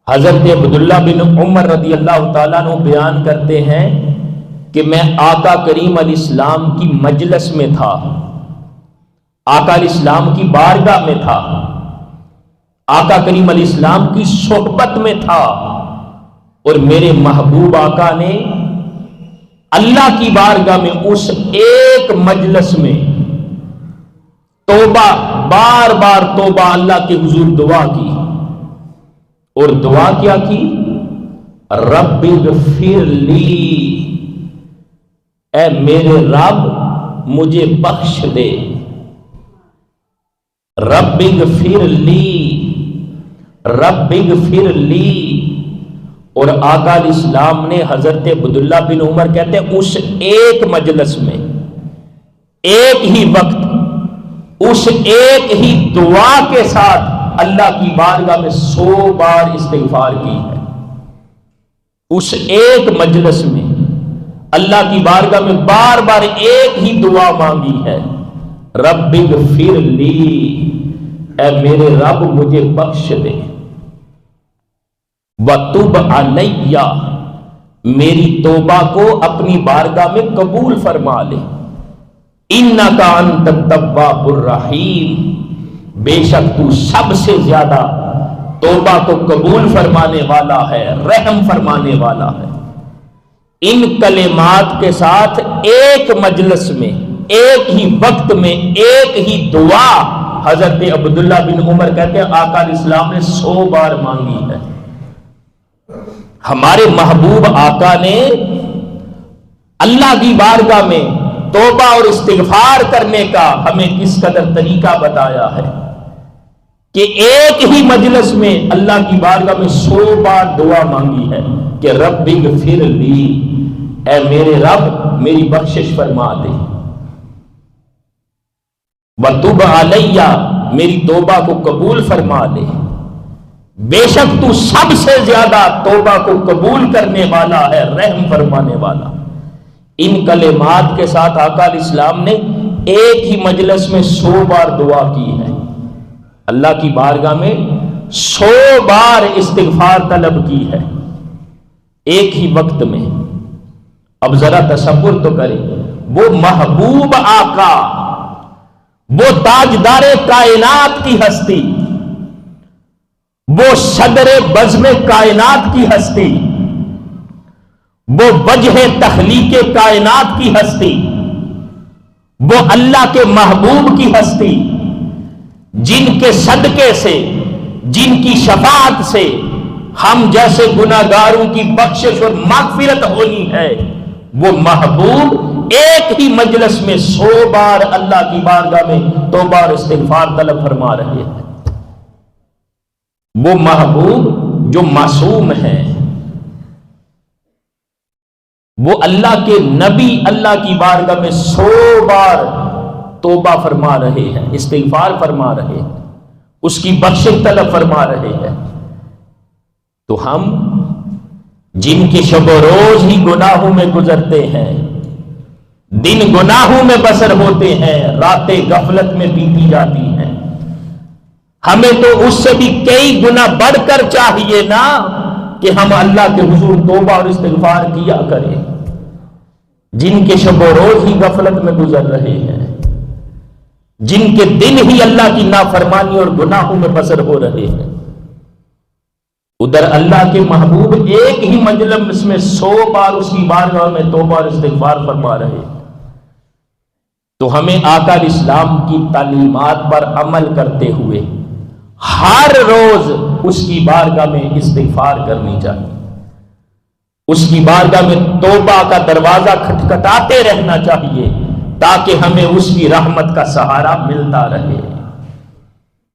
حضرت عبداللہ بن عمر رضی اللہ تعالیٰ عنہ بیان کرتے ہیں کہ میں آقا کریم علیہ السلام کی مجلس میں تھا، آقا علیہ السلام کی بارگاہ میں تھا، آقا کریم علیہ السلام کی صحبت میں تھا، اور میرے محبوب آقا نے اللہ کی بارگاہ میں اس ایک مجلس میں توبہ، بار بار توبہ اللہ کے حضور دعا کی، اور دعا کیا کی؟ رب اغفر لی، اے میرے رب مجھے بخش دے، رب اغفر لی، رب اغفر لی۔ اور آقا علیہ السلام نے حضرت عبداللہ بن عمر کہتے ہیں اس ایک مجلس میں ایک ہی وقت اس ایک ہی دعا کے ساتھ اللہ کی بارگاہ میں 100 بار استغفار کی ہے۔ اس ایک مجلس میں اللہ کی بارگاہ میں بار بار ایک ہی دعا مانگی ہے، رب اغفر لی، اے میرے رب مجھے بخش دے، وَتُبْ عَلَيَّ، میری توبہ کو اپنی بارگاہ میں قبول فرما لے، اِنَّكَ أَنْتَ التَّوَّابُ الرَّحِيمُ، بے شک تو سب سے زیادہ توبہ کو قبول فرمانے والا ہے، رحم فرمانے والا ہے۔ ان کلمات کے ساتھ ایک مجلس میں ایک ہی وقت میں ایک ہی دعا حضرت عبداللہ بن عمر کہتے ہیں آقا علیہ السلام نے 100 بار مانگی ہے۔ ہمارے محبوب آقا نے اللہ کی بارگاہ میں توبہ اور استغفار کرنے کا ہمیں کس قدر طریقہ بتایا ہے کہ ایک ہی مجلس میں اللہ کی بارگاہ میں 100 بار دعا مانگی ہے کہ رب اغفر لی، اے میرے رب میری بخشش فرما دے، وَتُبْ عَلَيَّ، میری توبہ کو قبول فرما لے، بے شک تو سب سے زیادہ توبہ کو قبول کرنے والا ہے، رحم فرمانے والا۔ ان کلمات کے ساتھ آقا علیہ السلام نے ایک ہی مجلس میں 100 بار دعا کی ہے، اللہ کی بارگاہ میں 100 بار استغفار طلب کی ہے ایک ہی وقت میں۔ اب ذرا تصور تو کریں، وہ محبوب آقا، وہ تاجدار کائنات کی ہستی، وہ صدر بزم کائنات کی ہستی، وہ وجہ تخلیق کائنات کی ہستی، وہ اللہ کے محبوب کی ہستی، جن کے صدقے سے، جن کی شفاعت سے ہم جیسے گناہگاروں کی بخشش اور مغفرت ہونی ہے، وہ محبوب ایک ہی مجلس میں 100 بار اللہ کی بارگاہ میں توبہ اور استغفار طلب فرما رہے ہیں۔ وہ محبوب جو معصوم ہے، وہ اللہ کے نبی اللہ کی بارگاہ میں 100 بار توبہ فرما رہے ہیں، استغفار فرما رہے ہیں، اس کی بخشش طلب فرما رہے ہیں، تو ہم جن کے شب و روز ہی گناہوں میں گزرتے ہیں، دن گناہوں میں بسر ہوتے ہیں، راتیں غفلت میں بیتی جاتی ہیں، ہمیں تو اس سے بھی کئی گنا بڑھ کر چاہیے نا کہ ہم اللہ کے حضور توبہ اور استغفار کیا کریں۔ جن کے شب و روز ہی غفلت میں گزر رہے ہیں، جن کے دن ہی اللہ کی نافرمانی اور گناہوں میں بسر ہو رہے ہیں، ادھر اللہ کے محبوب ایک ہی مجلس میں 100 بار اس کی بارگاہ میں توبہ اور استغفار فرما رہے ہیں۔ تو ہمیں آقا علیہ السلام کی تعلیمات پر عمل کرتے ہوئے ہر روز اس کی بارگاہ میں استغفار کرنی چاہیے، اس کی بارگاہ میں توبہ کا دروازہ کھٹکھٹاتے رہنا چاہیے تاکہ ہمیں اس کی رحمت کا سہارا ملتا رہے۔